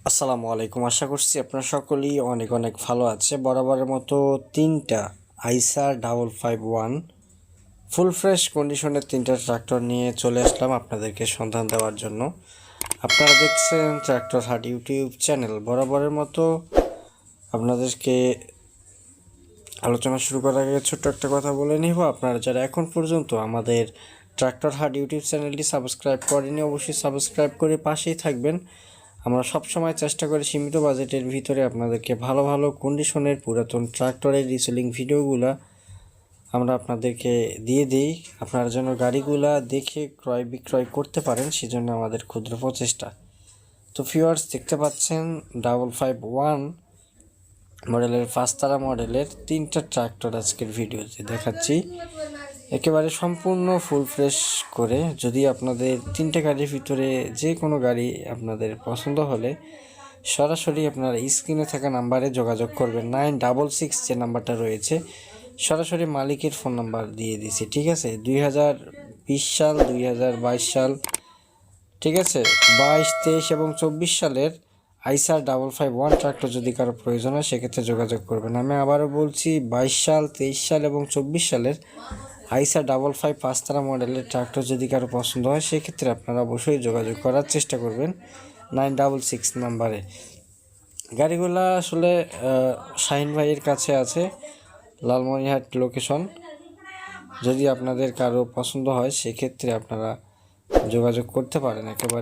আসসালামু আলাইকুম। আশা করছি আপনারা সকলেই অনেক অনেক ভালো আছে। বরাবরের মতো 3টা আইসার 551 ফুল ফ্রেশ কন্ডিশনের 3টা ট্রাক্টর নিয়ে চলে আসলাম আপনাদেরকে সন্ধান দেওয়ার জন্য। আপনারা দেখছেন ট্রাক্টর হাট ইউটিউব চ্যানেল। বরাবরের মতো আপনাদেরকে আলোচনা শুরু করার আগে ছোট্ট একটা কথা বলে নিব। আপনারা যারা এখন পর্যন্ত আমাদের ট্রাক্টর হাট ইউটিউব চ্যানেলটি সাবস্ক্রাইব করেনি, অবশ্যই সাবস্ক্রাইব করে পাশেই থাকবেন। আমরা সবসময় চেষ্টা করি সীমিত বাজেটের ভিতরে আপনাদেরকে ভালো ভালো কন্ডিশনের পুরাতন ট্রাক্টরের রিসেলিং ভিডিওগুলো আমরা আপনাদেরকে দিয়ে দিই। আপনারা যেন গাড়িগুলা দেখে ক্রয় বিক্রয় করতে পারেন, সেজন্য আমাদের ক্ষুদ্র প্রচেষ্টা। তো ভিউয়ার্স, দেখতে পাচ্ছেন 551 মডেলের 5 মডেলের 3টা ট্রাক্টর আজকের ভিডিওতে দেখাচ্ছি, একেবারে সম্পূর্ণ ফুল ফ্রেশ করে। যদি আপনাদের 3টে গাড়ির ভিতরে যে কোনো গাড়ি আপনাদের পছন্দ হলে সরাসরি আপনারা স্ক্রিনে থাকা নাম্বারে যোগাযোগ করবেন। 966 যে নাম্বারটা রয়েছে, সরাসরি মালিকের ফোন নাম্বার দিয়ে দিছি, ঠিক আছে। 2020 সাল, 2022 সাল, ঠিক আছে, 22, 23 এবং 24 সালের আইসার 551 ট্রাক্টর যদি কারো প্রয়োজন হয় সেক্ষেত্রে যোগাযোগ করবেন। আমি আবারও বলছি, 22 সাল, 23 সাল এবং 24 সালের আইসার 5 মডেলের ট্রাক্টর যদি কারো পছন্দ হয় সেক্ষেত্রে আপনারা অবশ্যই যোগাযোগ করার চেষ্টা করবেন 966 নাম্বারে। গাড়িগুলো আসলে শাহিন ভাইয়ের কাছে আছে, লালমনিরহাট লোকেশন। যদি আপনাদের কারো পছন্দ হয় সেক্ষেত্রে আপনারা যোগাযোগ করতে পারেন একেবারে।